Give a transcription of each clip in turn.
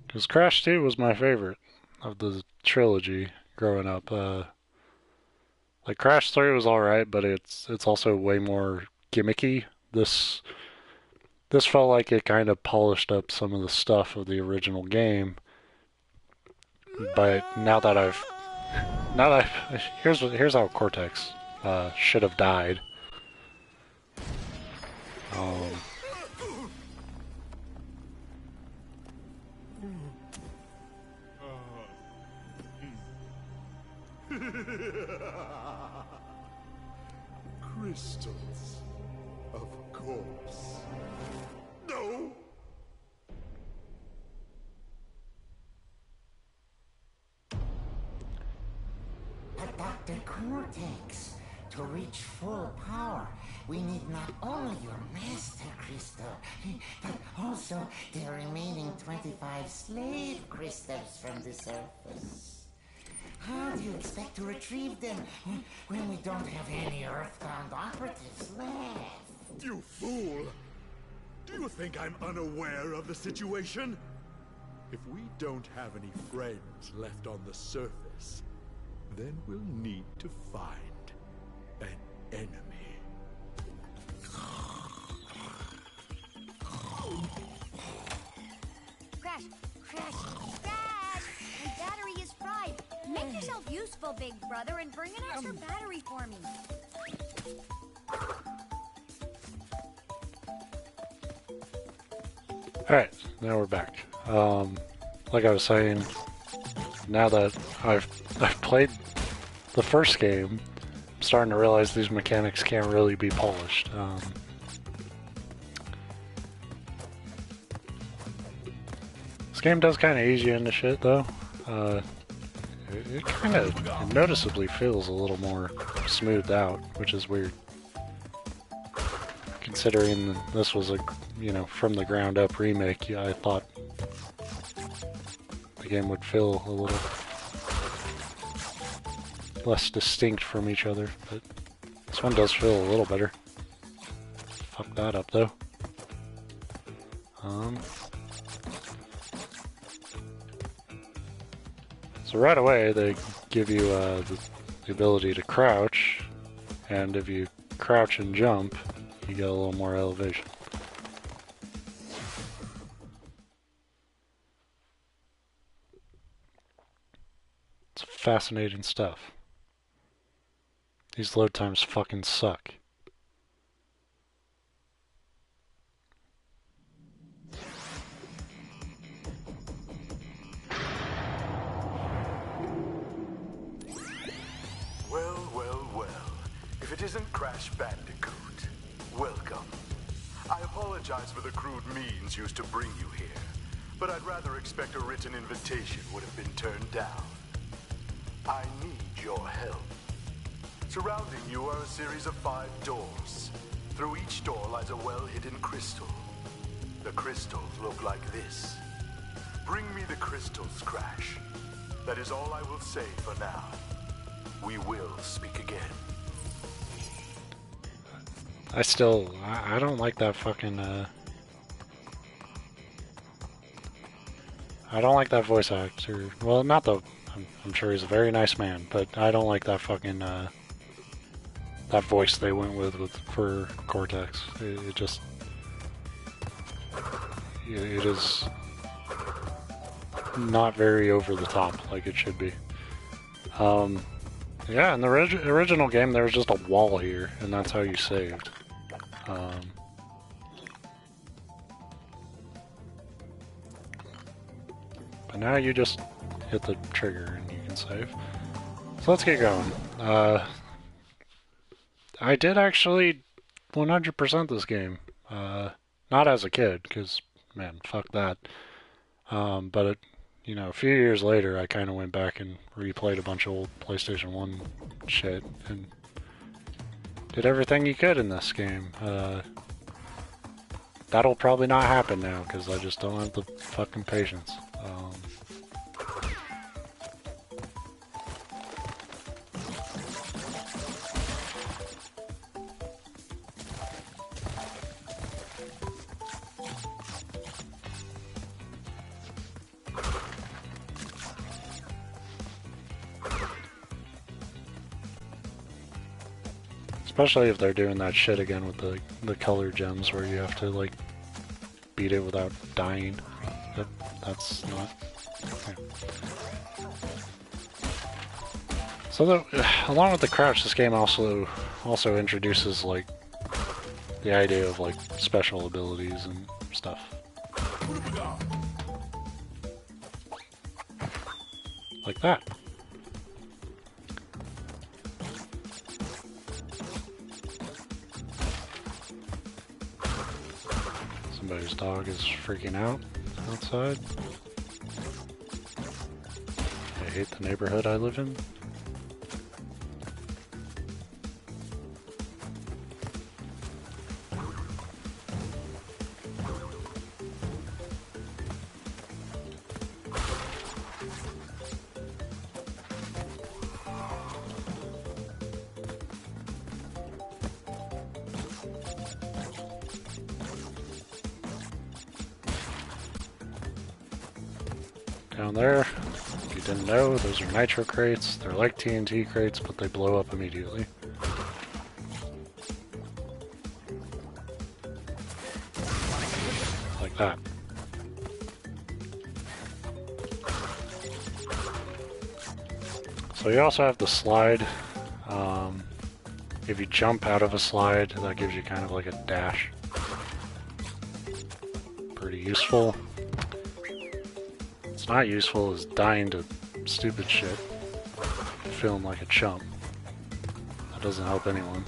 Because Crash 2 was my favorite of the trilogy growing up. Like Crash 3 was alright, but it's also way more gimmicky. This felt like it kind of polished up some of the stuff of the original game. But now that I've here's how Cortex should have died. Um, Crystals, of course. No! But Dr. Cortex, to reach full power, we need not only your master crystal, but also the remaining 25 slave crystals from the surface. How do you expect to retrieve them when we don't have any Earthbound operatives left? You fool! Do you think I'm unaware of the situation? If we don't have any friends left on the surface, then we'll need to find an enemy. Crash! Crash! Crash! My battery is fried. Make yourself useful, big brother, and bring an extra battery for me. Alright, now we're back. Like I was saying, now that I've played the first game, I'm starting to realize these mechanics can't really be polished. This game does kind of ease you into shit, though. It kind of noticeably feels a little more smoothed out, which is weird. Considering this was a, from the ground up remake, I thought the game would feel a little less distinct from each other, but this one does feel a little better. Fuck that up, though. So right away they give you the ability to crouch, and if you crouch and jump, you get a little more elevation. It's fascinating stuff. These load times fucking suck. If it isn't Crash Bandicoot, welcome. I apologize for the crude means used to bring you here, but I'd rather expect a written invitation would have been turned down. I need your help. Surrounding you are a series of 5 doors. Through each door lies a well-hidden crystal. The crystals look like this. Bring me the crystals, Crash. That is all I will say for now. We will speak again. I don't like that fucking, I don't like that voice actor. Well, not the, I'm sure he's a very nice man, but I don't like that fucking, that voice they went with for Cortex. It just, it is not very over the top like it should be. Yeah, in the original game there was just a wall here, and that's how you saved. But now you just hit the trigger and you can save. So let's get going. I did actually 100% this game. Not as a kid, because, man, fuck that. But it, a few years later, I kind of went back and replayed a bunch of old PlayStation 1 shit, and did everything you could in this game. That'll probably not happen now, because I just don't have the fucking patience. Especially if they're doing that shit again with the color gems where you have to like beat it without dying. That's not okay. So along with the crouch, this game also introduces like the idea of like special abilities and stuff. Like that. Somebody's dog is freaking out outside. I hate the neighborhood I live in. Down there, if you didn't know, those are nitro crates. They're like TNT crates, but they blow up immediately. Like that. So you also have the slide. If you jump out of a slide, that gives you kind of like a dash. Pretty useful. What's not useful is dying to stupid shit. Feeling like a chump. That doesn't help anyone.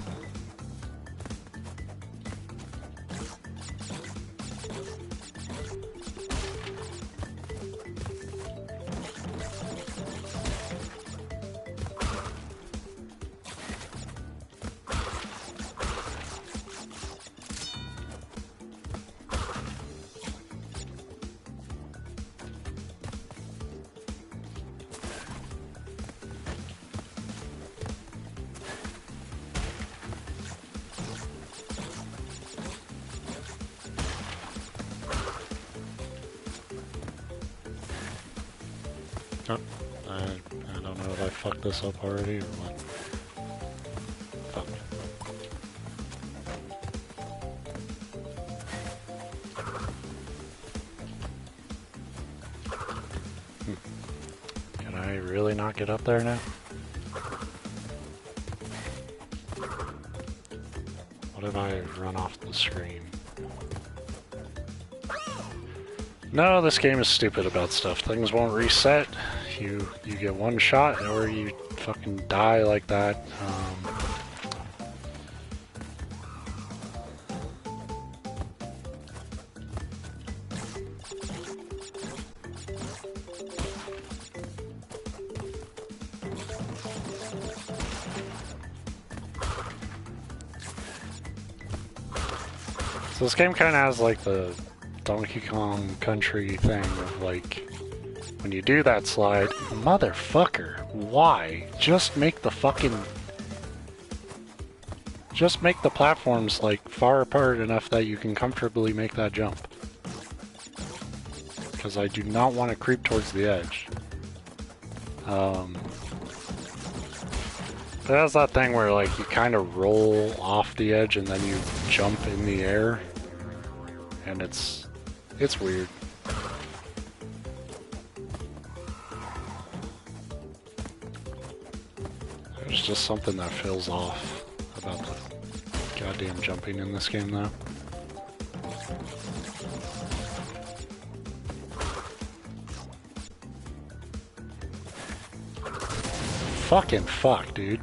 Oh, I don't know if I fucked this up already or what. Fuck. Can I really not get up there now? What if I run off the screen? No, this game is stupid about stuff. Things won't reset. You get one shot or you fucking die like that. So this game kind of has like the Donkey Kong Country thing of like, when you do that slide, motherfucker, why? Just make the platforms like far apart enough that you can comfortably make that jump. Because I do not want to creep towards the edge. But it has that thing where like you kind of roll off the edge and then you jump in the air. And it's weird. There's just something that feels off about the goddamn jumping in this game though. Fucking fuck, dude.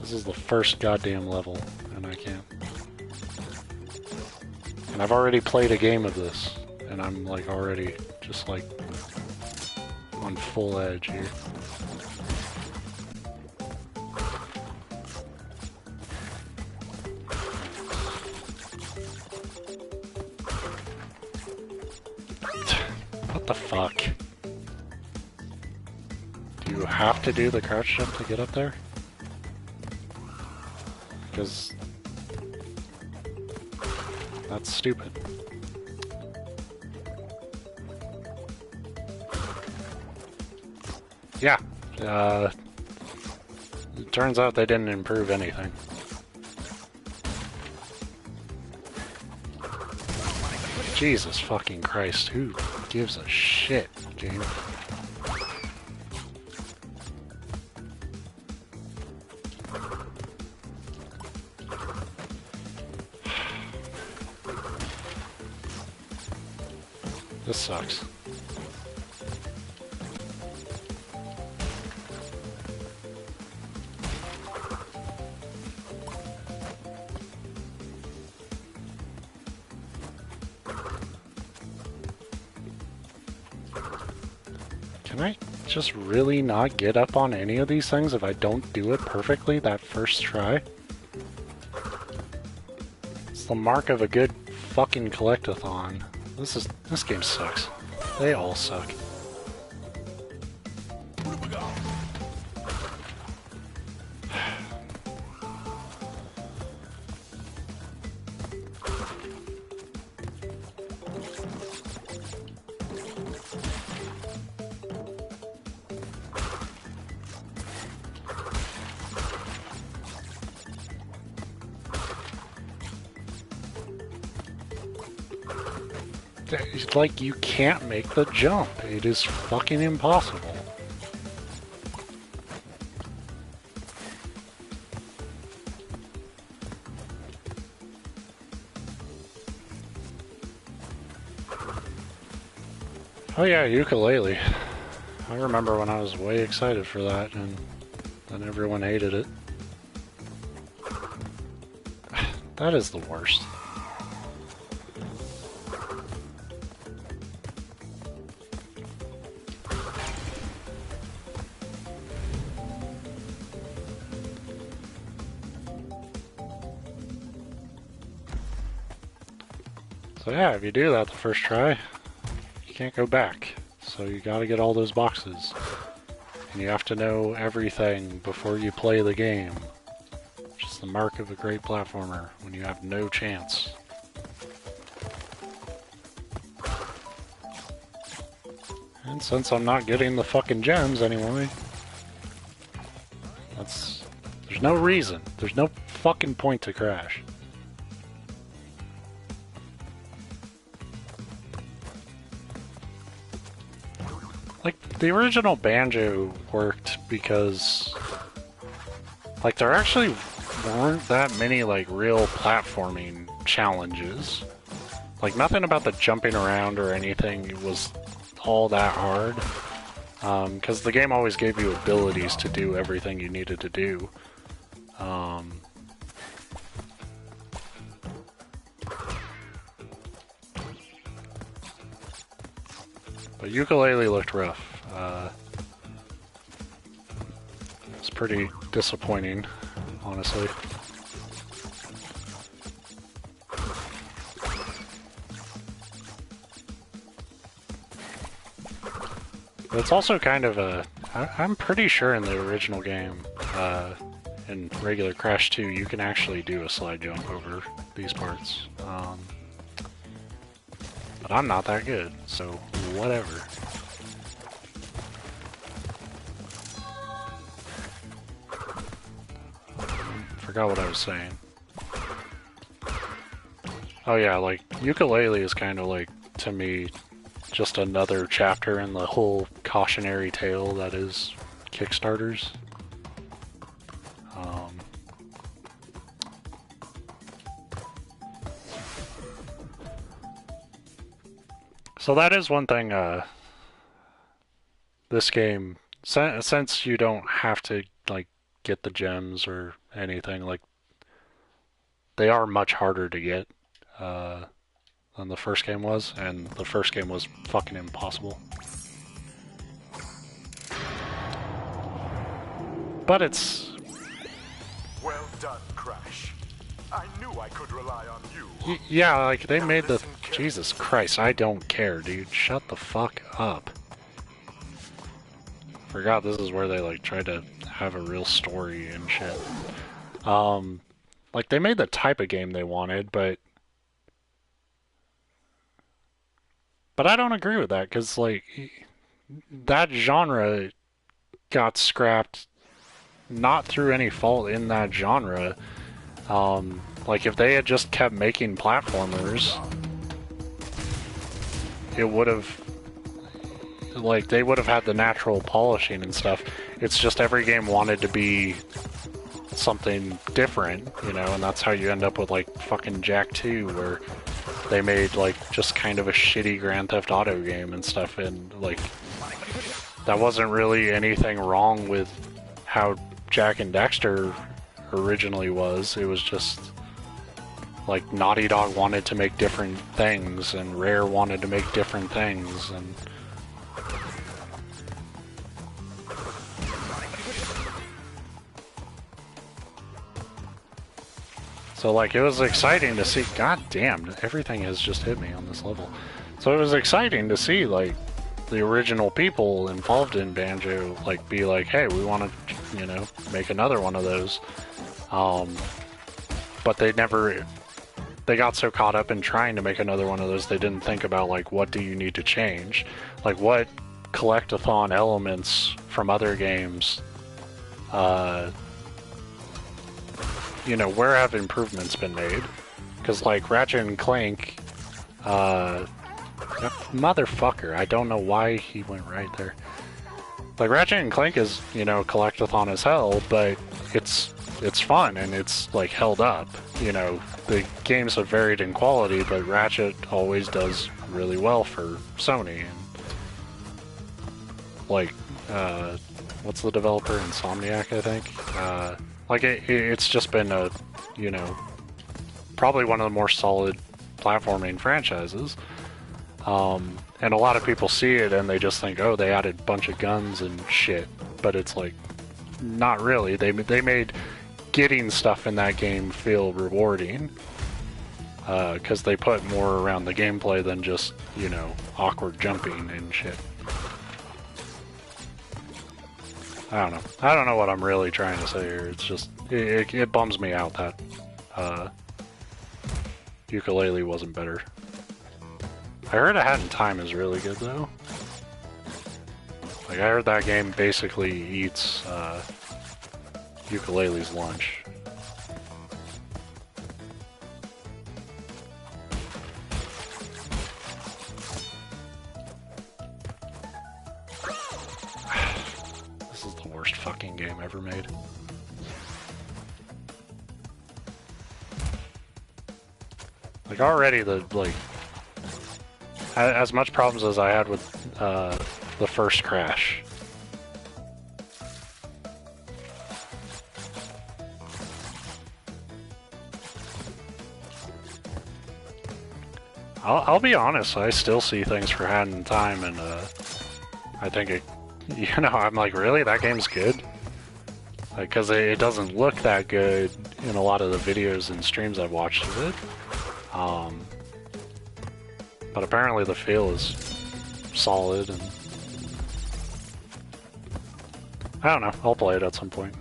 This is the first goddamn level, and I can't. And I've already played a game of this, and I'm like already just like on full edge here. What the fuck? Do you have to do the crouch jump to get up there? Because that's stupid. Yeah. Uh, it turns out they didn't improve anything. Jesus fucking Christ, who gives a shit, game? This sucks. Can I just really not get up on any of these things if I don't do it perfectly that first try? It's the mark of a good fucking collectathon. This game sucks. They all suck. It's like you can't make the jump. It is fucking impossible. Oh yeah, ukulele. I remember when I was way excited for that and then everyone hated it. That is the worst. So yeah, if you do that the first try, you can't go back. So you gotta get all those boxes. And you have to know everything before you play the game. Which is the mark of a great platformer, when you have no chance. And since I'm not getting the fucking gems anyway, there's no reason. There's no fucking point to crash. Like, the original Banjo worked because, like, there actually weren't that many, like, real platforming challenges. Like, nothing about the jumping around or anything was all that hard. Because the game always gave you abilities to do everything you needed to do. But ukulele looked rough. It's pretty disappointing, honestly. But it's also kind of a... I'm pretty sure in the original game, in regular Crash 2, you can actually do a slide jump over these parts. But I'm not that good, so whatever. Forgot what I was saying. Oh yeah, like, ukulele is kind of like, to me, just another chapter in the whole cautionary tale that is Kickstarters. So that is one thing, this game, since you don't have to, like, get the gems or anything, like, they are much harder to get, than the first game was, and the first game was fucking impossible. But it's... Well done, Crash. I knew I could rely on you. Yeah, like, they made the... Jesus Christ, I don't care, dude. Shut the fuck up. Forgot this is where they, like, tried to have a real story and shit. Like, they made the type of game they wanted, but I don't agree with that, because, like, that genre got scrapped not through any fault in that genre. Like, if they had just kept making platformers, it would have, like, they would have had the natural polishing and stuff. It's just every game wanted to be something different, you know, and that's how you end up with, like, fucking Jak 2, where they made, like, just kind of a shitty Grand Theft Auto game and stuff, and, like, that wasn't really anything wrong with how Jak and Daxter originally was. It was just, like, Naughty Dog wanted to make different things, and Rare wanted to make different things, and so, like, it was exciting to see. God damn, everything has just hit me on this level. So it was exciting to see, like, the original people involved in Banjo, like, be like, hey, we want to, you know, make another one of those. But they never, they got so caught up in trying to make another one of those, they didn't think about, like, what do you need to change? Like, what collectathon elements from other games, you know, where have improvements been made? Because, like, Ratchet and Clank, motherfucker, I don't know why he went right there. Like, Ratchet and Clank is, you know, collectathon as hell, but it's fun and it's, like, held up. You know, the games have varied in quality, but Ratchet always does really well for Sony. And, like, what's the developer? Insomniac, I think. Like, it's just been a, you know, probably one of the more solid platforming franchises. And a lot of people see it and they just think, oh, they added a bunch of guns and shit. But it's like, not really. They made getting stuff in that game feel rewarding. Because they put more around the gameplay than just, you know, awkward jumping and shit. I don't know. I don't know what I'm really trying to say here. It's just, it bums me out that Ukulele wasn't better. I heard A Hat in Time is really good, though. Like, I heard that game basically eats Ukulele's lunch. This is the worst fucking game ever made. Like, already as much problems as I had with the first Crash. I'll be honest, I still see things for Hat in Time, and I think it, you know, I'm like, really? That game's good? Because it doesn't look that good in a lot of the videos and streams I've watched of it. But apparently the feel is solid, and I don't know, I'll play it at some point.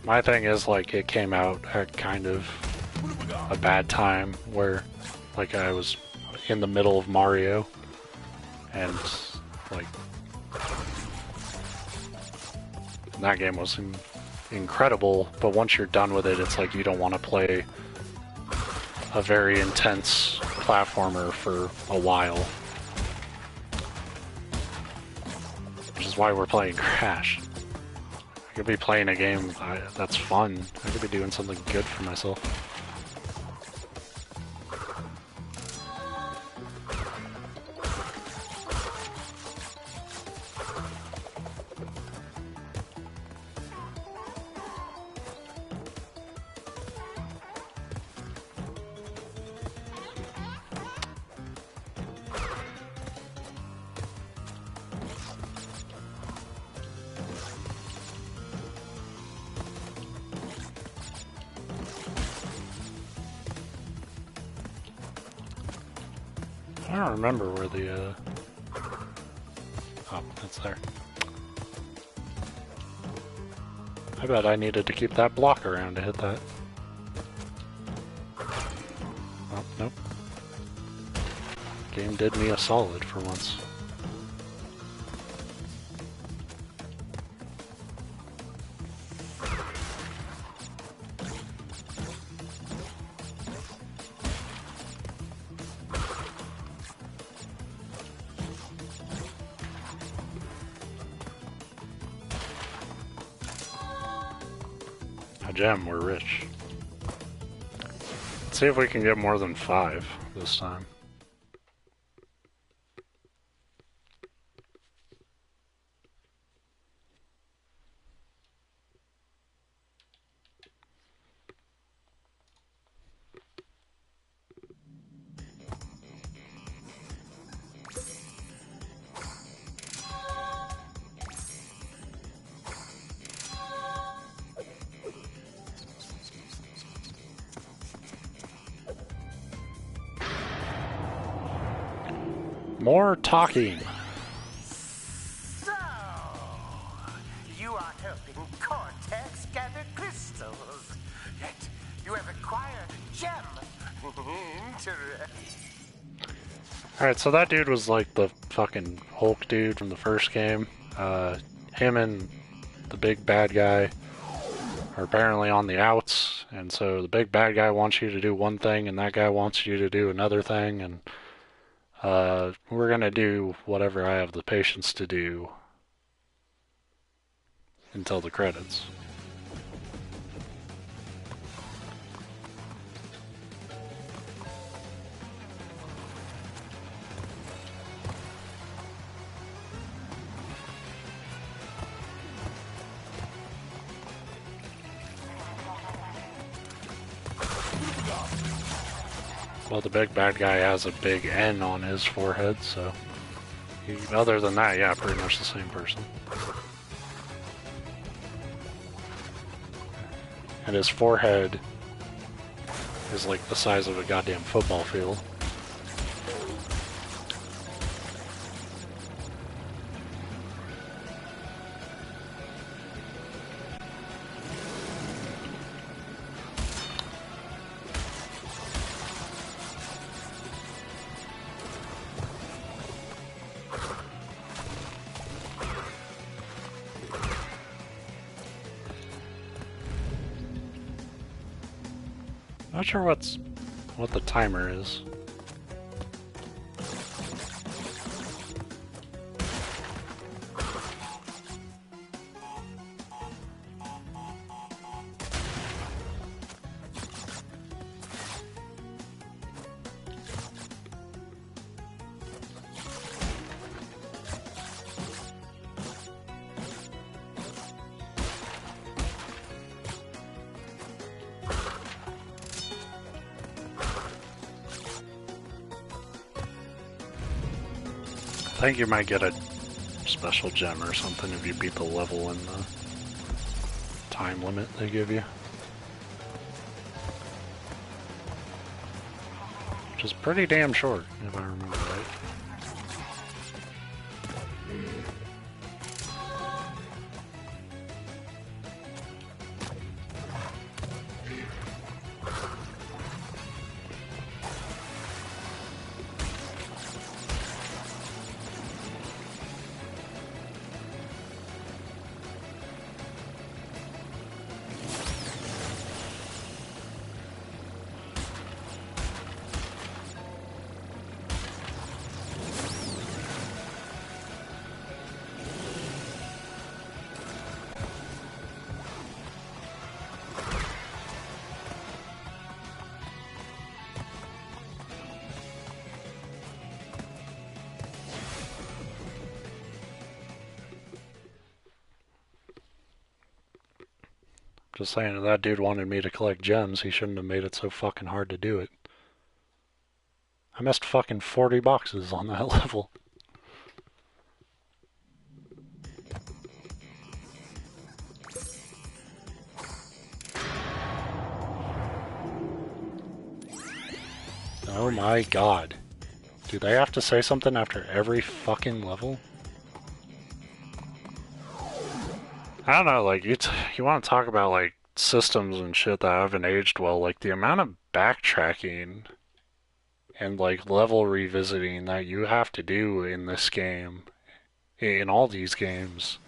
My thing is, like, it came out at kind of a bad time where, like, I was in the middle of Mario, and, like, that game was incredible, but once you're done with it, it's like you don't want to play a very intense platformer for a while. Which is why we're playing Crash. I could be playing a game that's fun. I could be doing something good for myself. I don't remember where the, oh, it's there. I bet I needed to keep that block around to hit that. Oh, nope. Game did me a solid for once. A gem, we're rich. Let's see if we can get more than 5 this time. More talking. So, you are helping Cortex gather crystals. Yet, you have acquired a gem. Interesting. Alright, so that dude was like the fucking Hulk dude from the first game. Him and the big bad guy are apparently on the outs, and so the big bad guy wants you to do one thing, and that guy wants you to do another thing, and we're gonna do whatever I have the patience to do until the credits. Well, the big bad guy has a big N on his forehead, so other than that, yeah, pretty much the same person. And his forehead is like the size of a goddamn football field. Not sure what the timer is. I think you might get a special gem or something if you beat the level in the time limit they give you. Which is pretty damn short, if I remember right. Just saying, if that dude wanted me to collect gems, he shouldn't have made it so fucking hard to do it. I missed fucking 40 boxes on that level. Oh my god. Do they have to say something after every fucking level? I don't know, like you want to talk about like systems and shit that haven't aged well, like the amount of backtracking and like level revisiting that you have to do in this game, in all these games.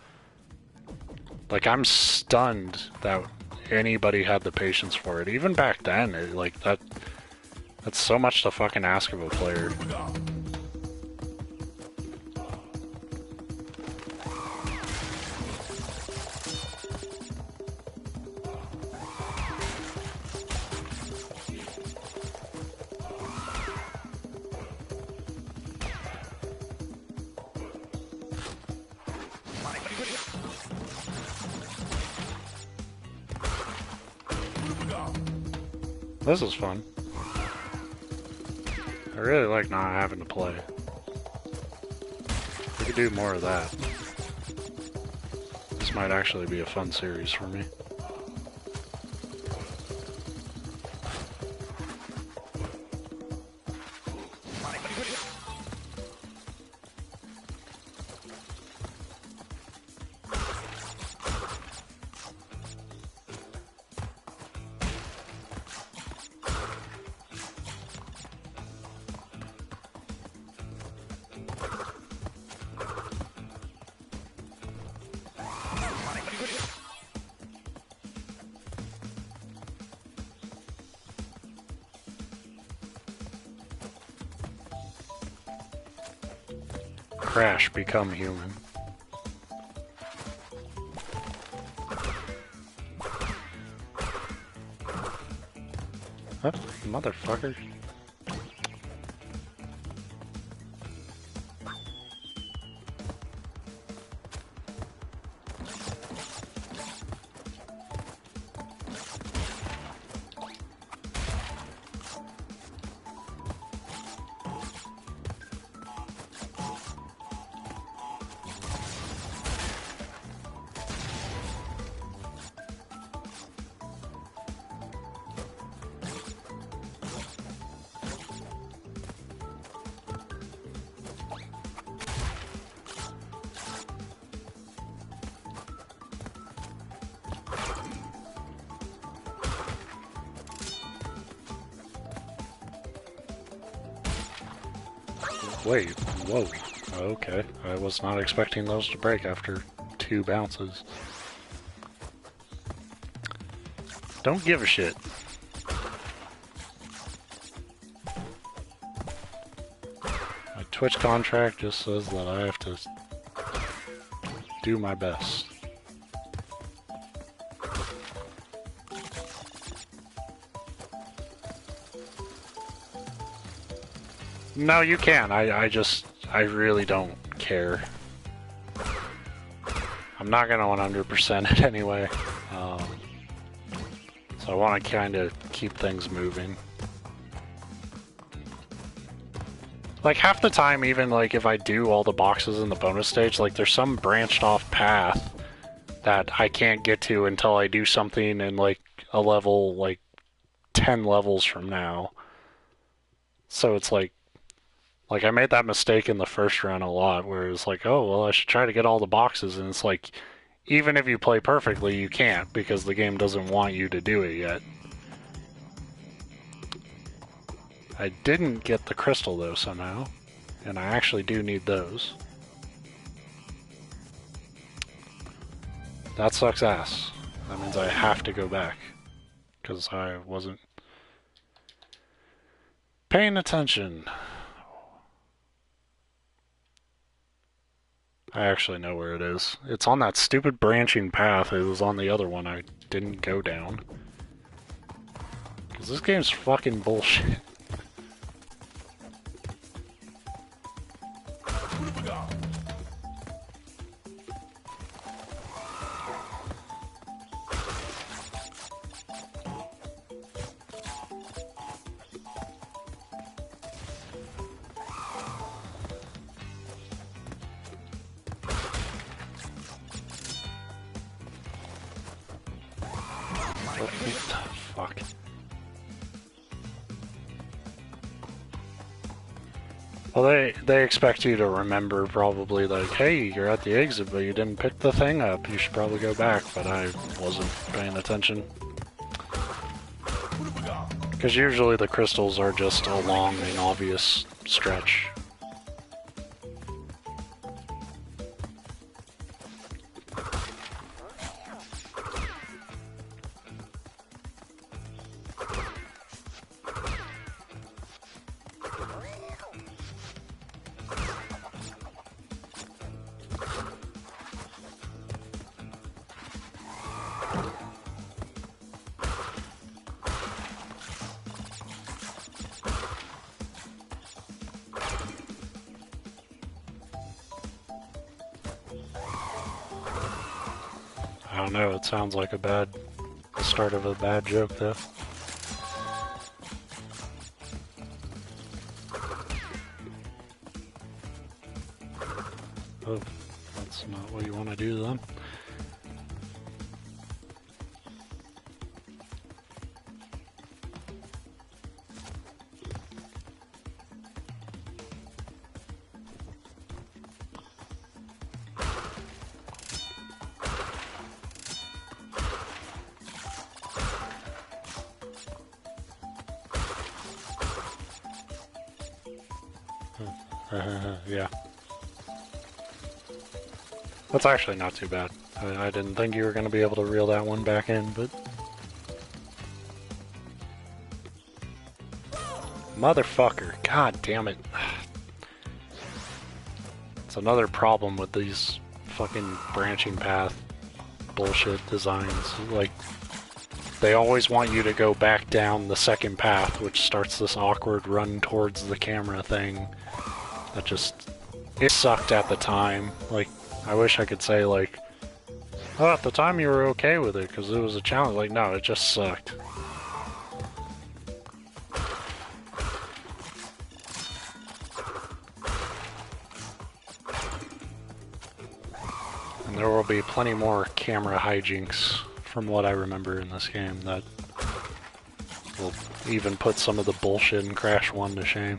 Like I'm stunned that anybody had the patience for it. Even back then, like that's so much to fucking ask of a player. This is fun. I really like not having to play. We could do more of that. This might actually be a fun series for me. Crash, become human. What? Motherfucker. Wait, whoa. Okay, I was not expecting those to break after 2 bounces. Don't give a shit. My Twitch contract just says that I have to do my best. No, you can. I really don't care. I'm not gonna 100% it anyway. So I want to kind of keep things moving. Like half the time, even like if I do all the boxes in the bonus stage, like there's some branched off path that I can't get to until I do something in like a level like 10 levels from now. So it's like I made that mistake in the first run a lot, where it's like, oh, well, I should try to get all the boxes, and it's like, even if you play perfectly, you can't, because the game doesn't want you to do it yet. I didn't get the crystal, though, somehow, and I actually do need those. That sucks ass. That means I have to go back, because I wasn't paying attention. I actually know where it is. It's on that stupid branching path. It was on the other one I didn't go down. Because this game's fucking bullshit. Fuck. Well, they expect you to remember probably like, hey, you're at the exit, but you didn't pick the thing up. You should probably go back. But I wasn't paying attention. Because usually the crystals are just along an obvious stretch. I don't know, it sounds like the start of a bad joke though. Oh, that's not what you want to do then. Yeah. That's actually not too bad. I didn't think you were going to be able to reel that one back in, but... Motherfucker. God damn it. It's another problem with these fucking branching path bullshit designs. Like, they always want you to go back down the second path, which starts this awkward run towards the camera thing. That just... It sucked at the time. Like, I wish I could say, like, oh, at the time you were okay with it, because it was a challenge. Like, no, it just sucked. And there will be plenty more camera hijinks from what I remember in this game that will even put some of the bullshit in Crash 1 to shame.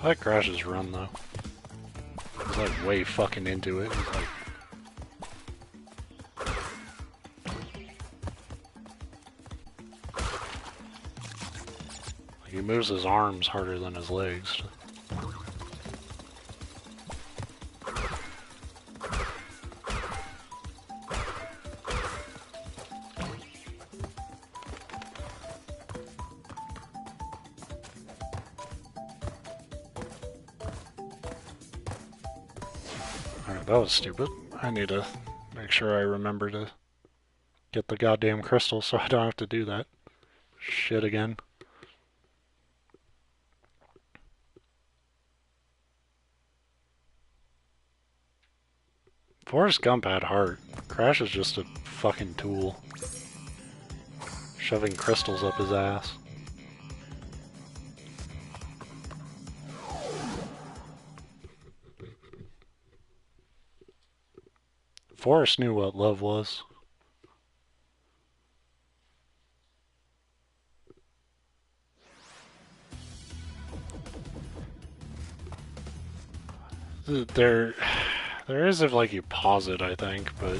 I like Crash's run though. He's like way fucking into it. He's like... He moves his arms harder than his legs. Alright, that was stupid. I need to make sure I remember to get the goddamn crystal so I don't have to do that shit again. Forrest Gump had heart. Crash is just a fucking tool. Shoving crystals up his ass. Forrest knew what love was. There is if like you pause it, I think, but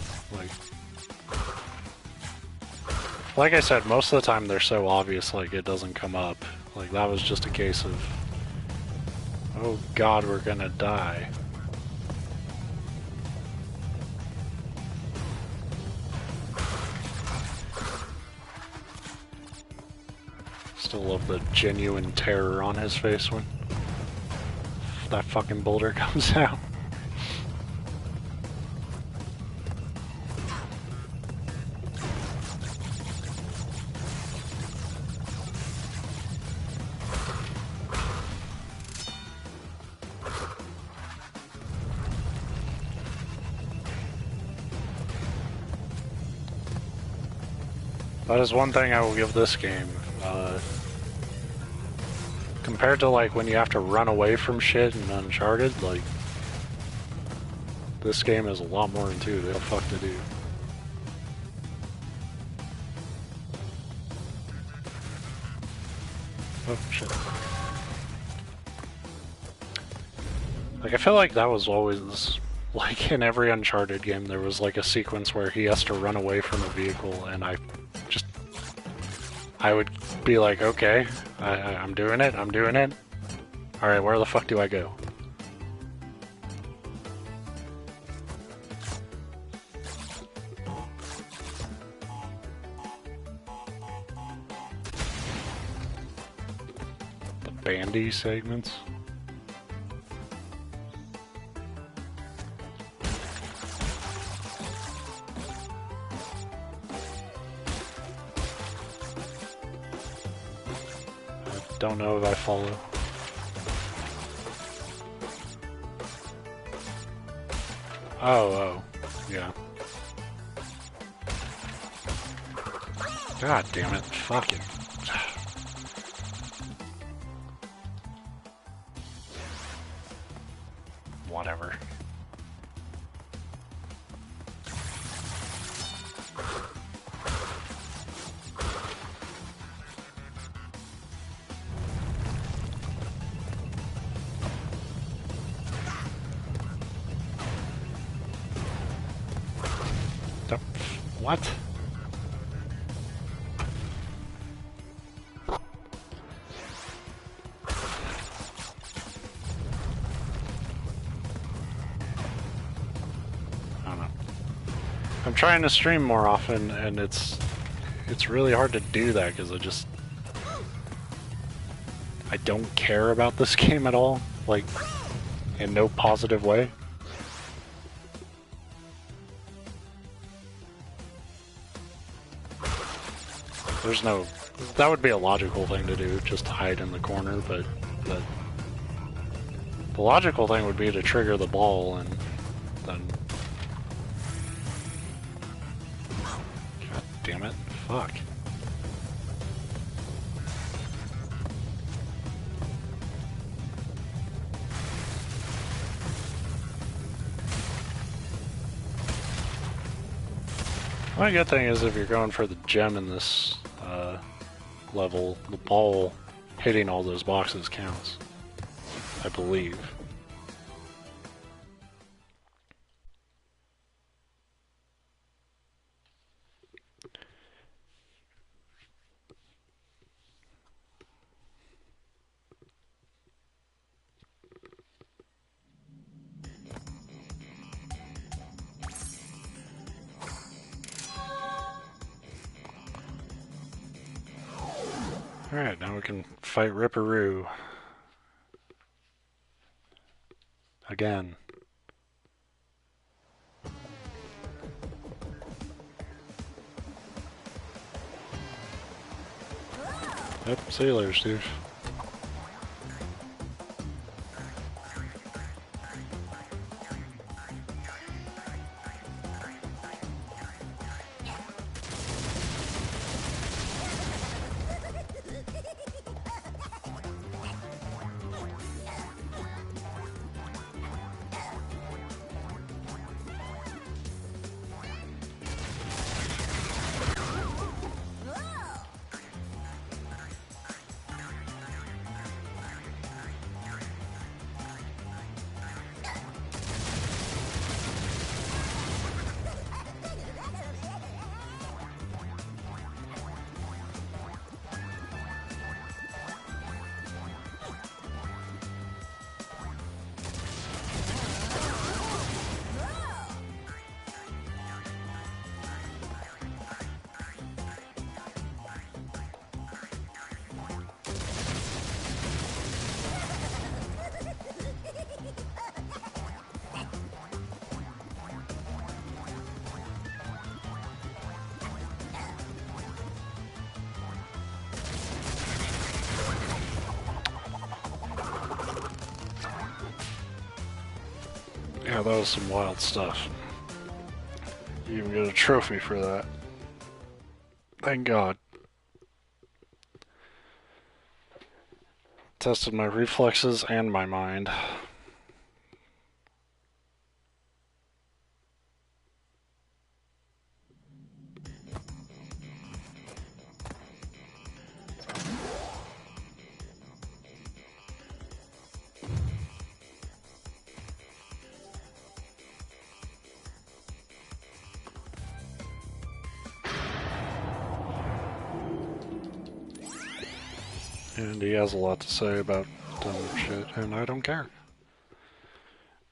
like I said, most of the time they're so obvious, like it doesn't come up. Like that was just a case of, oh God, we're gonna die. Still love the genuine terror on his face when that fucking boulder comes out. That is one thing I will give this game. Compared to like when you have to run away from shit in Uncharted, like this game is a lot more intuitive. What the fuck to do? Oh shit. Like I feel like that was always like in every Uncharted game there was like a sequence where he has to run away from a vehicle and I would be like, okay, I'm doing it, I'm doing it. Alright, where the fuck do I go? The bandy segments? Don't know if I follow. Oh, yeah. God damn it, fucking. Whatever. What? I don't know. I'm trying to stream more often, and it's really hard to do that because I don't care about this game at all, like in no positive way. There's no... That would be a logical thing to do, just hide in the corner, but the logical thing would be to trigger the ball and then... God damn it. Fuck. My good thing is if you're going for the gem in this level, the ball hitting all those boxes counts, I believe. Alright, now we can fight Ripperoo. Again. Yep, see you later, Steve. Yeah, that was some wild stuff. You even get a trophy for that. Thank God. Tested my reflexes and my mind. And he has a lot to say about dumb shit, and I don't care.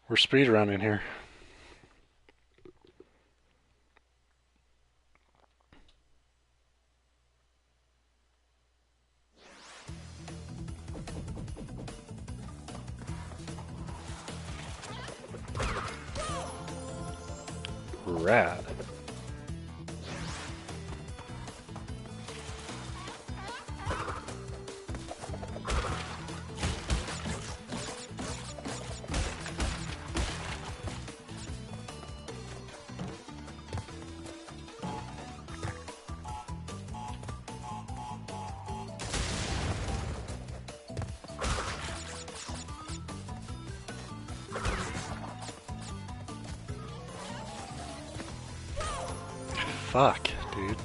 We're speedrunning here. Rad. Fuck, dude.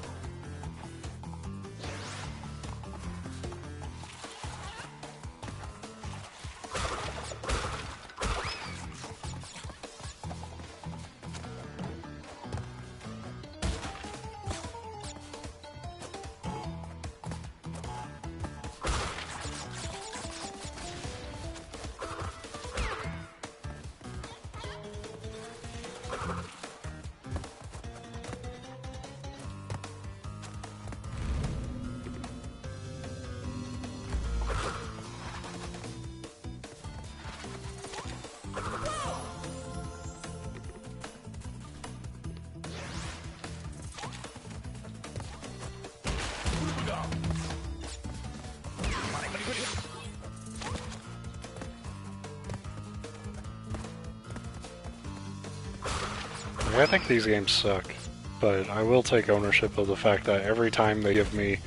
I think these games suck, but I will take ownership of the fact that every time they give me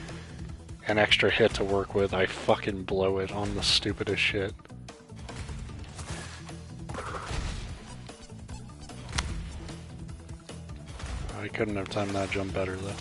an extra hit to work with, I fucking blow it on the stupidest shit. I couldn't have timed that jump better though.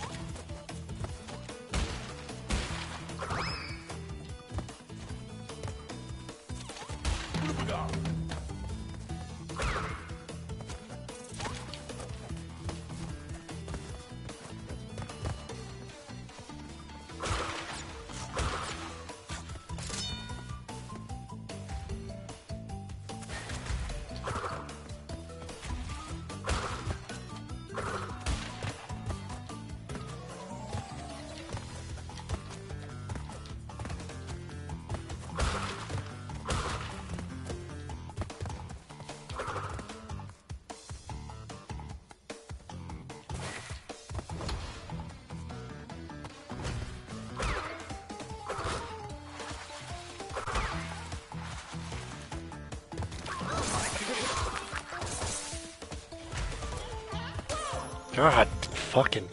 God, fucking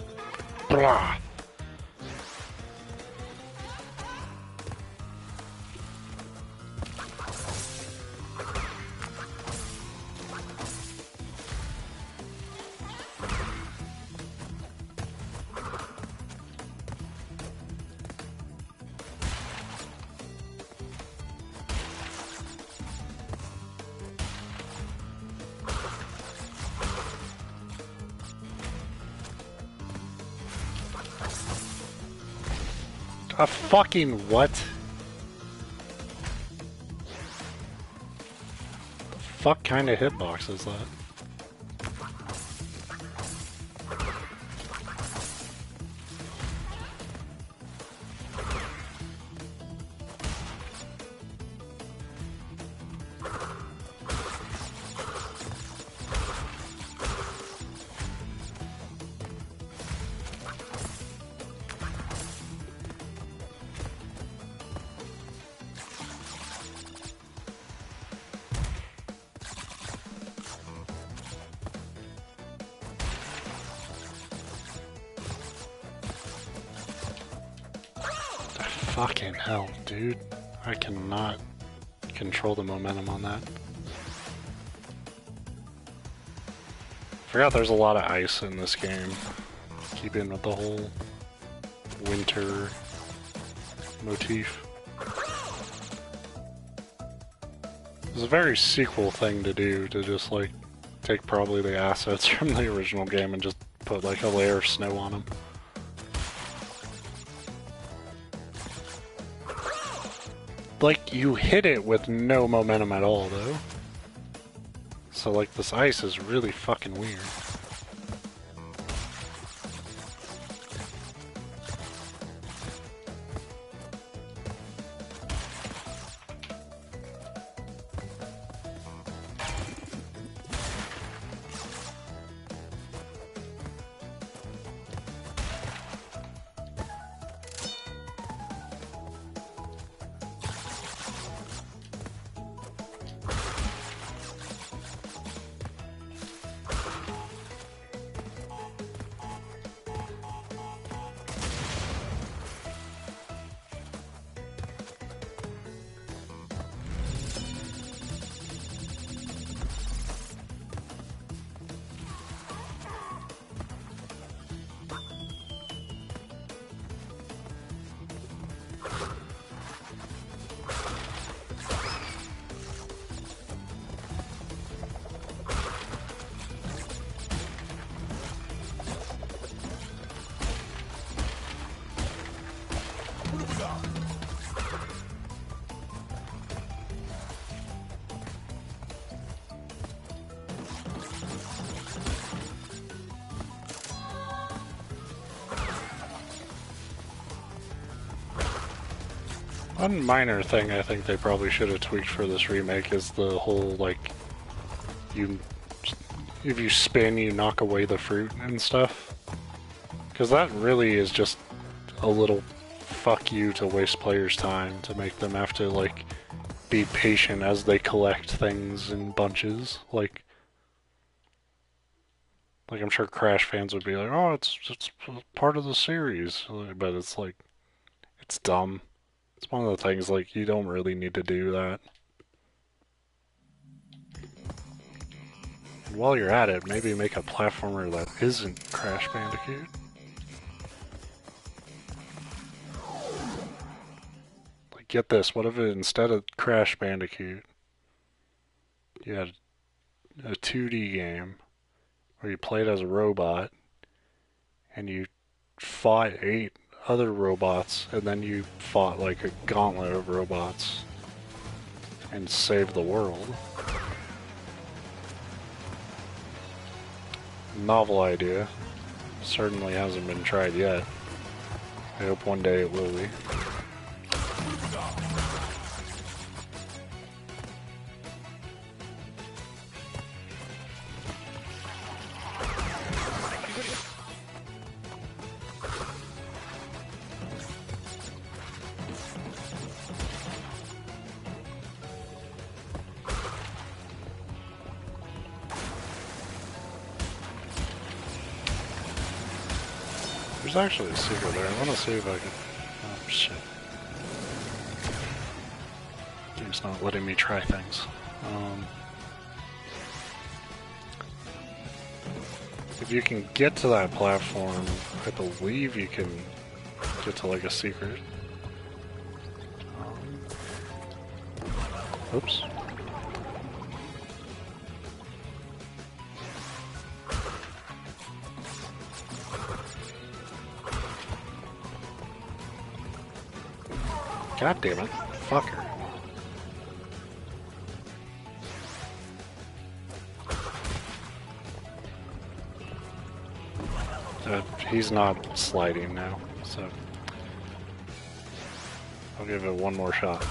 blah. A fucking what? The fuck kind of hitbox is that? Fucking hell, dude. I cannot control the momentum on that. Forgot there's a lot of ice in this game. Keep in with the whole winter motif. It's a very sequel thing to do, to just like take probably the assets from the original game and just put like a layer of snow on them. Like, you hit it with no momentum at all, though. So, like, this ice is really fucking weird. One minor thing I think they probably should have tweaked for this remake is the whole, like, if you spin, you knock away the fruit and stuff. Because that really is just a little fuck you to waste players' time, to make them have to, like, be patient as they collect things in bunches. Like I'm sure Crash fans would be like, oh, it's part of the series. But it's like, it's dumb. It's one of the things, like, you don't really need to do that. And while you're at it, maybe make a platformer that isn't Crash Bandicoot. Like, get this, what if it, instead of Crash Bandicoot, you had a 2D game where you played as a robot and you fought 8 other robots, and then you fought like a gauntlet of robots and saved the world. Novel idea. Certainly hasn't been tried yet. I hope one day it will be. There's actually a secret there. I want to see if I can... Oh, shit. Game's not letting me try things. If you can get to that platform, I believe you can get to, like, a secret. Oops. God damn it. Fucker. He's not sliding now, so I'll give it one more shot.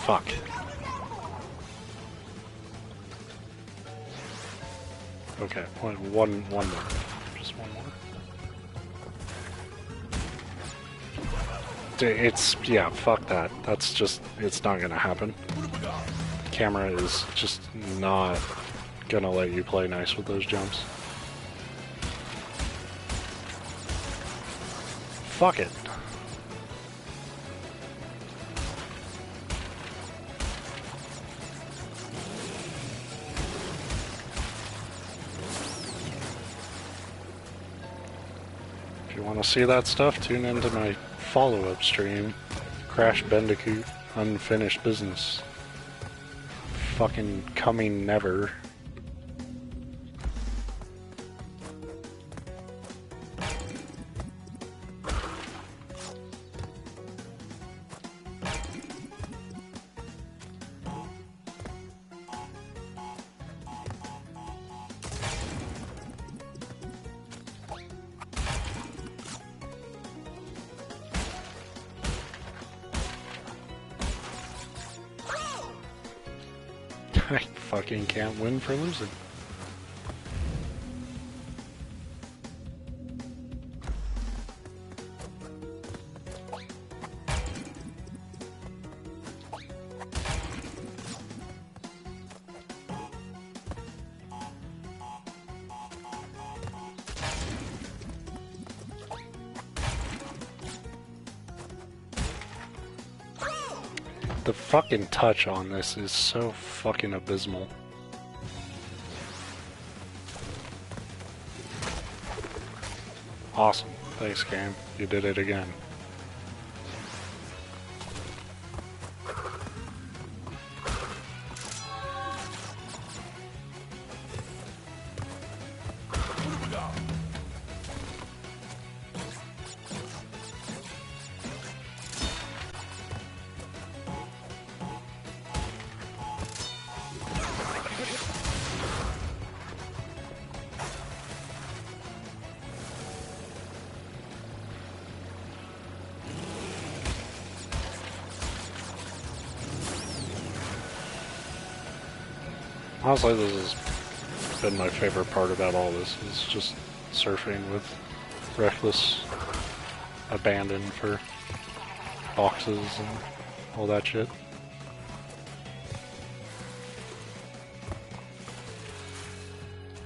Fuck. Okay, one more. Just one more. It's, yeah, fuck that. That's just, it's not gonna happen. The camera is just not gonna let you play nice with those jumps. fuck it. If you want to see that stuff, tune into my follow-up stream, Crash Bendicoot Unfinished Business. Fucking coming never. I fucking can't win for losing. The fucking touch on this is so fucking abysmal. Awesome. Thanks, game. You did it again. Honestly, this has been my favorite part about all this, is just surfing with reckless abandon for boxes and all that shit.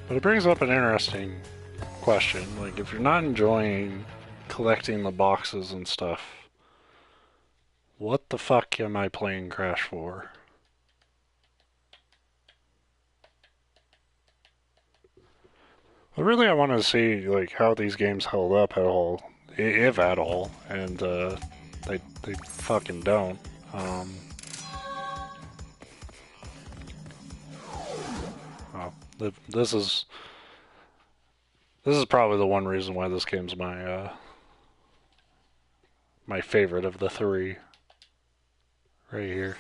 But it brings up an interesting question, like if you're not enjoying collecting the boxes and stuff, what the fuck am I playing Crash for? But really, I wanted to see like how these games held up at all, if at all, and they fucking don't. Well, this is probably the one reason why this game's my my favorite of the three. Right here.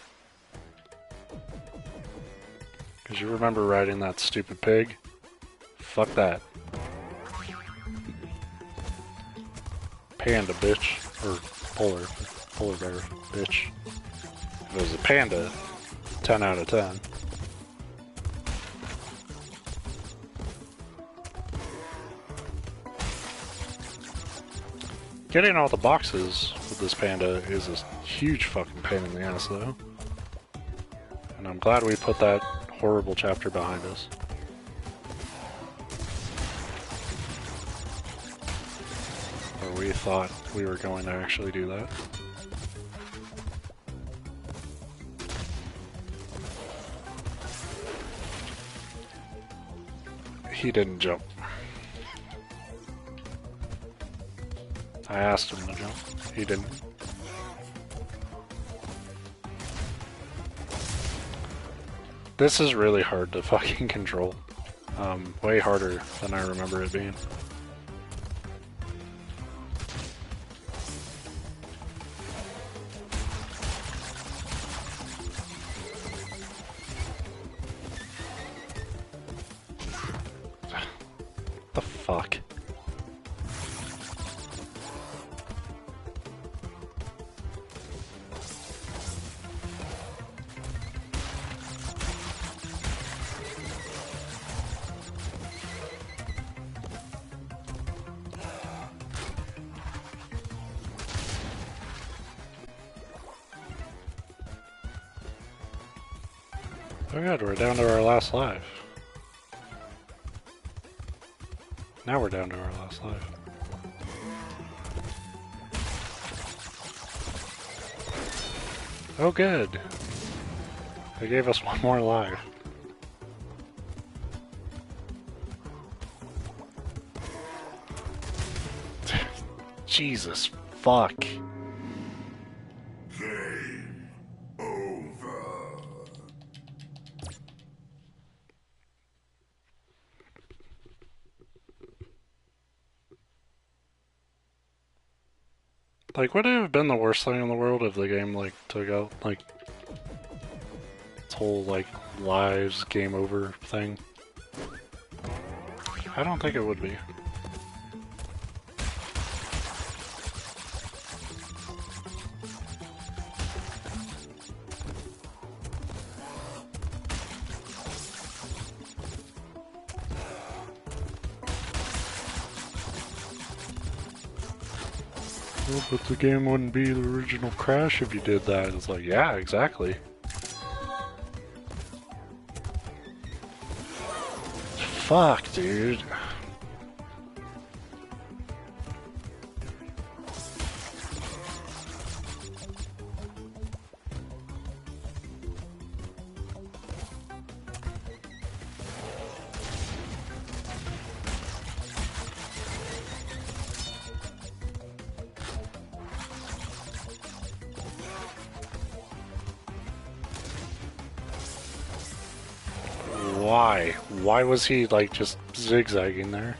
Because you remember riding that stupid pig? Fuck that. Panda, bitch. Or polar bear, bitch. If it was a panda, 10 out of 10. Getting all the boxes with this panda is a huge fucking pain in the ass, though. And I'm glad we put that horrible chapter behind us. Or we thought we were going to actually do that. He didn't jump. I asked him to jump. He didn't. This is really hard to fucking control. Way harder than I remember it being. The fuck? Oh good, we're down to our last life. Now we're down to our last life. Oh, good. They gave us one more life. Jesus fuck. Game over. Like, would it have been the worst thing in the world if the game, like, took out, like, its whole, like, lives, game over thing? I don't think it would be. Well, but the game wouldn't be the original Crash if you did that. It's like, yeah, exactly. Fuck, dude. Why? Why was he, like, just zigzagging there?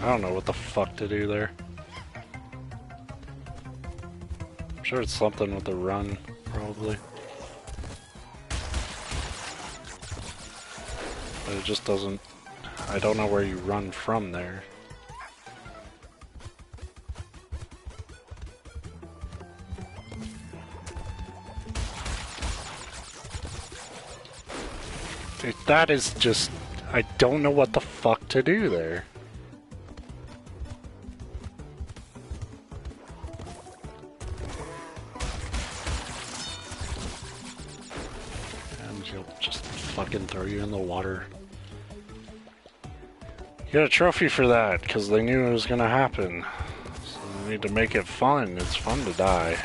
I don't know what the fuck to do there. I'm sure it's something with the run, probably. But it just doesn't... I don't know where you run from there. Dude, that is just... I don't know what the fuck to do there. And she'll just fucking throw you in the water. You got a trophy for that, because they knew it was gonna happen. So they need to make it fun. It's fun to die.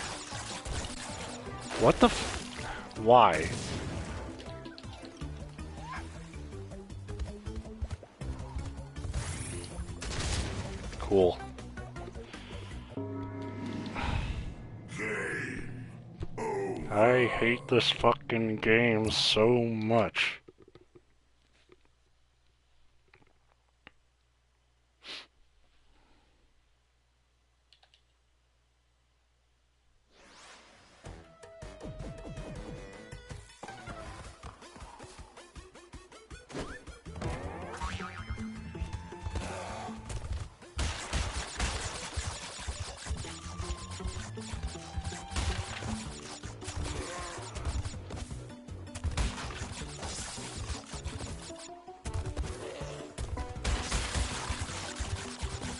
What the f... Why? Cool. I hate this fucking game so much.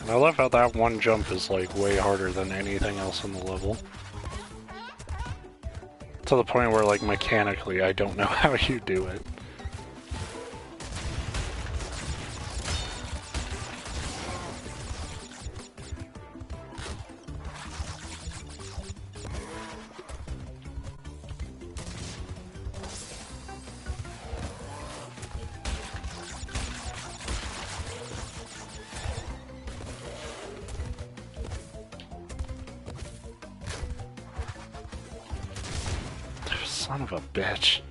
I love how that one jump is like way harder than anything else in the level. To the point where like mechanically I don't know how you do it. Son of a bitch.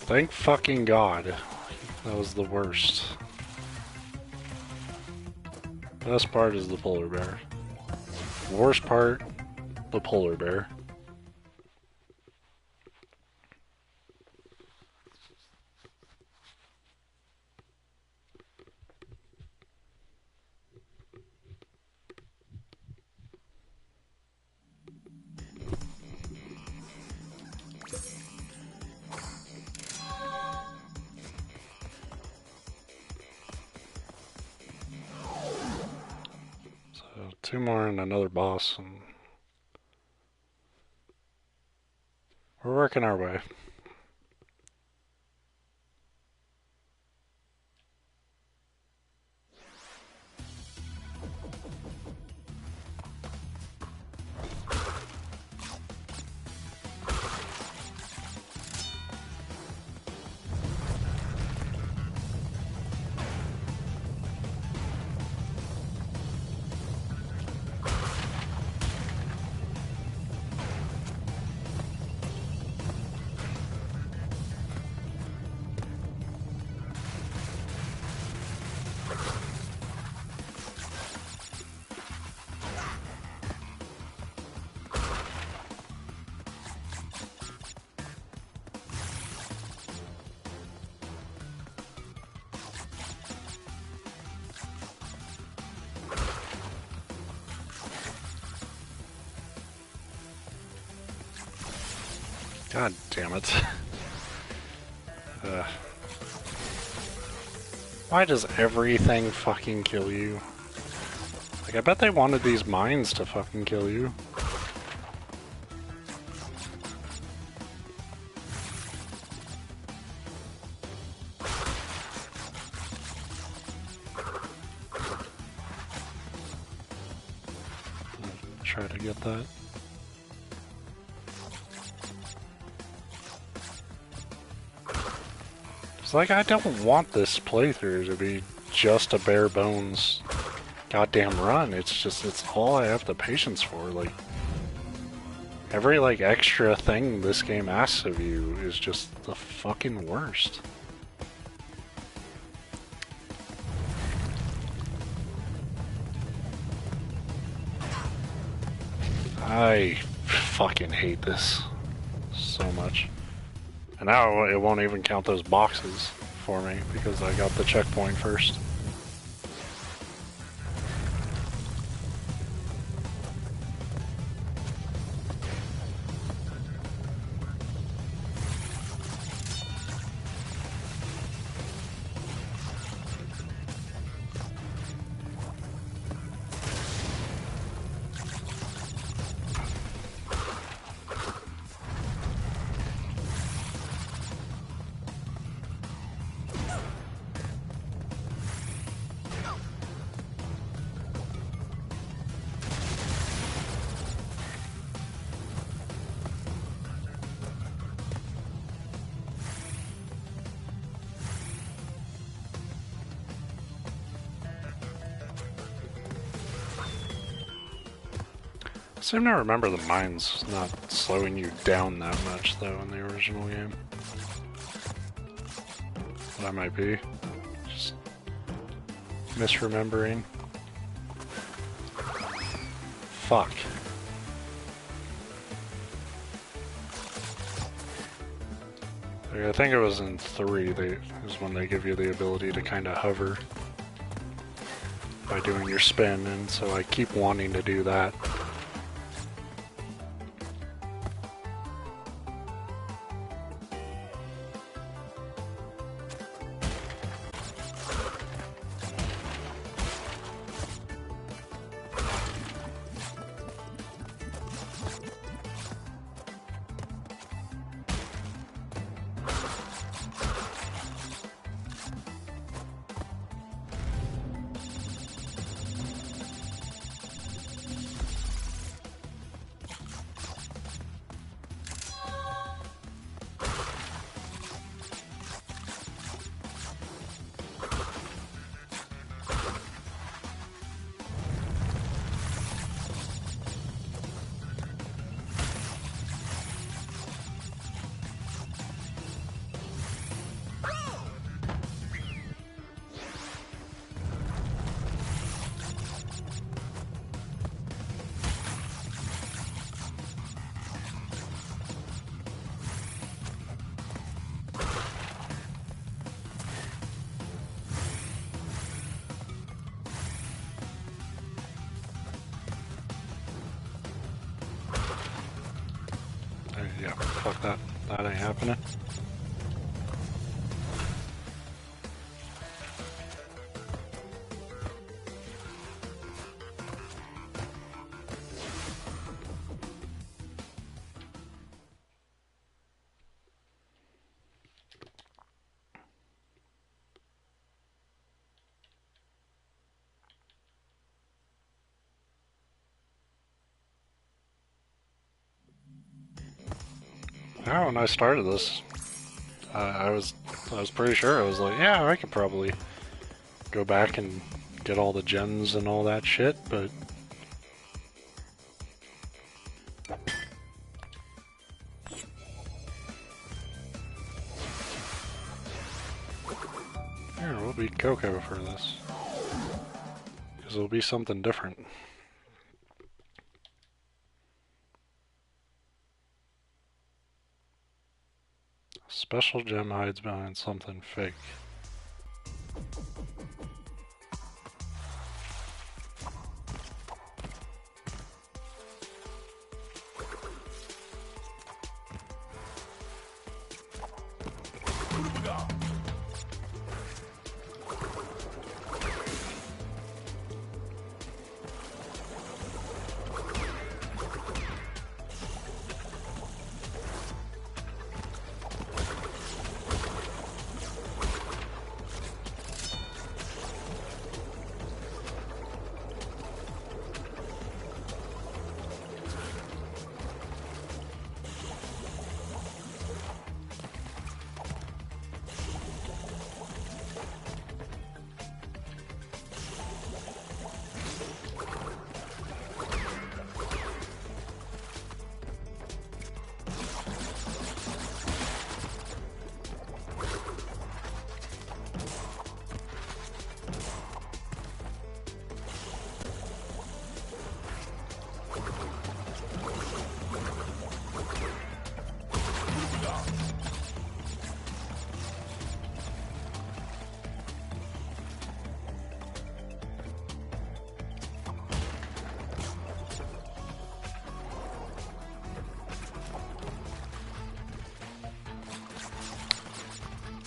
Thank fucking God. That was the worst. Best part is the polar bear. Worst part, the polar bear. So 2 more and another boss, and we're working our way. God damn it. Why does everything fucking kill you? Like, I bet they wanted these mines to fucking kill you. Try to get that. It's like, I don't want this playthrough to be just a bare bones goddamn run. It's all I have the patience for. Like, every, like, extra thing this game asks of you is just the fucking worst. I fucking hate this so much. And now it won't even count those boxes for me because I got the checkpoint first. I seem to remember the mines not slowing you down that much, though, in the original game. But I might be just misremembering. Fuck. I think it was in 3, is when they give you the ability to kind of hover by doing your spin, and so I keep wanting to do that. Yeah, fuck that. That ain't happening. Now, when I started this, I was pretty sure. I was like, yeah, I could probably go back and get all the gems and all that shit, but here, we'll beat Coco for this. Because it'll be something different. Special gem hides behind something fake.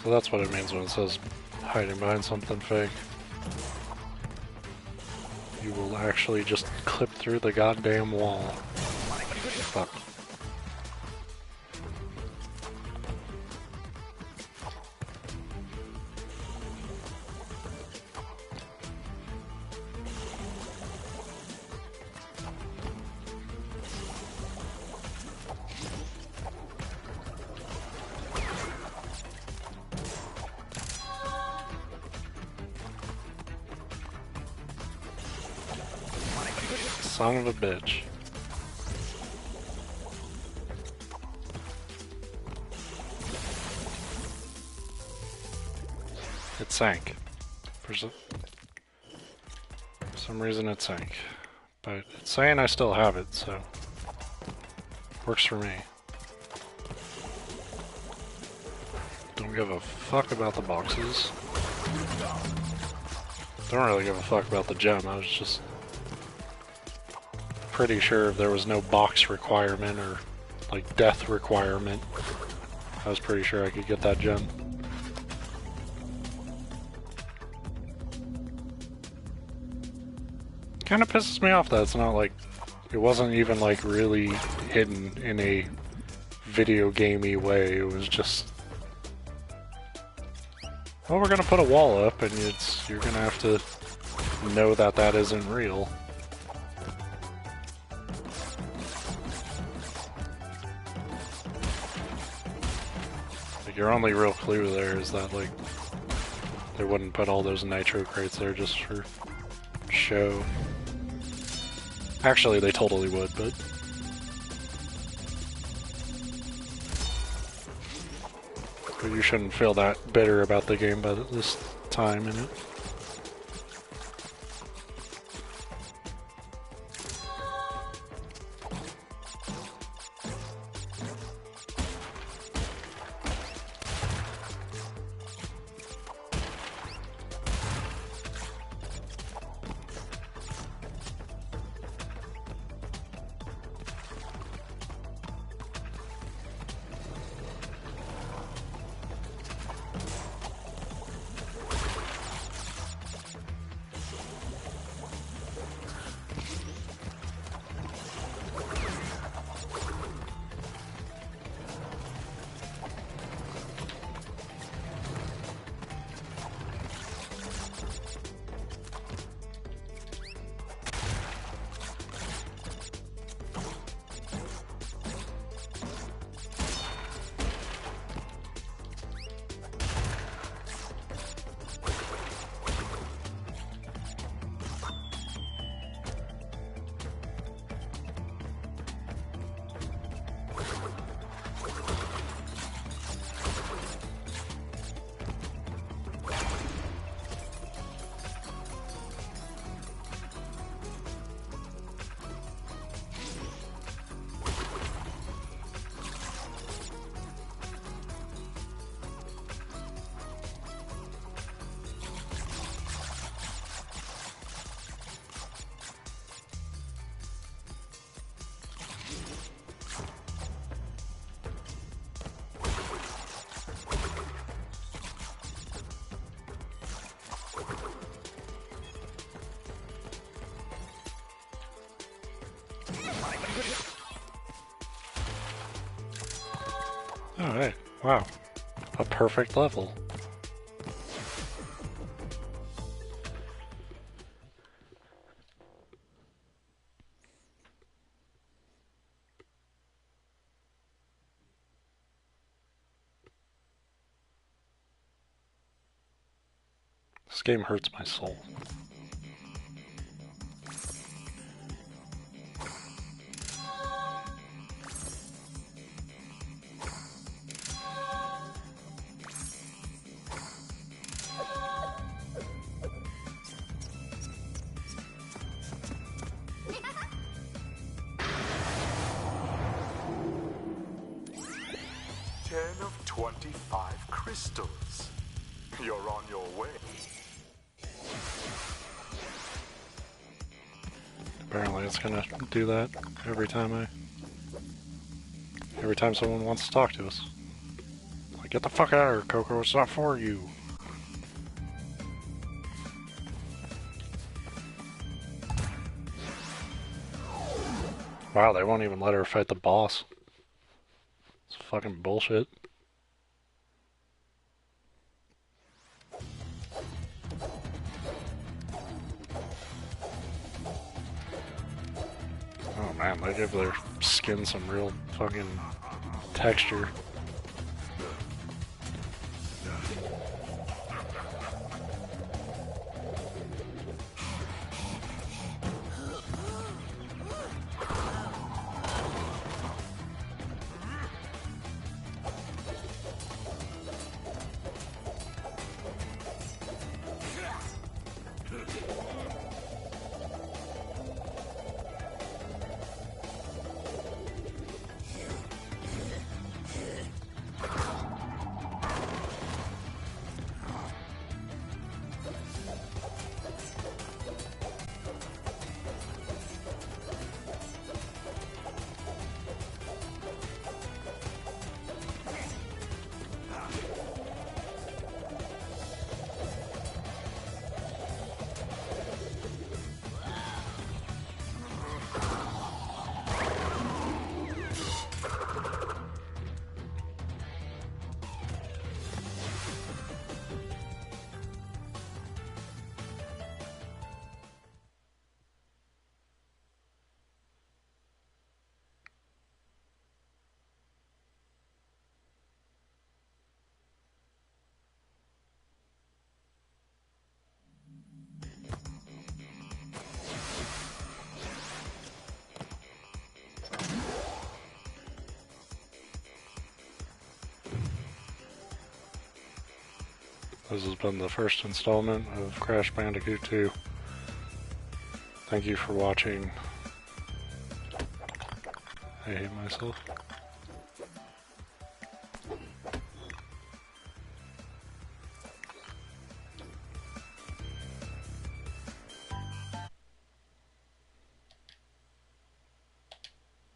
So that's what it means when it says hiding behind something fake. You will actually just clip through the goddamn wall. Fuck. Son of a bitch. It sank. For some reason it sank. But it's saying I still have it, so works for me. Don't give a fuck about the boxes. Don't really give a fuck about the gem. I was just pretty sure if there was no box requirement or like death requirement, I was pretty sure I could get that gem. Kind of pisses me off that it's not like, it wasn't even like really hidden in a video gamey way. It was just, well, we're gonna put a wall up and you're gonna have to know that that isn't real. Your only real clue there is that, like, they wouldn't put all those nitro crates there just for show. Actually, they totally would, but... But you shouldn't feel that bitter about the game by this time in it. Alright, wow. A perfect level. This game hurts my soul. Of 25 crystals. You're on your way. Apparently it's gonna do that every time someone wants to talk to us. Like, get the fuck out of here, Coco, it's not for you. Wow, they won't even let her fight the boss. It's fucking bullshit. Oh man, they give their skin some real fucking texture. This has been the first installment of Crash Bandicoot 2. Thank you for watching. I hate myself.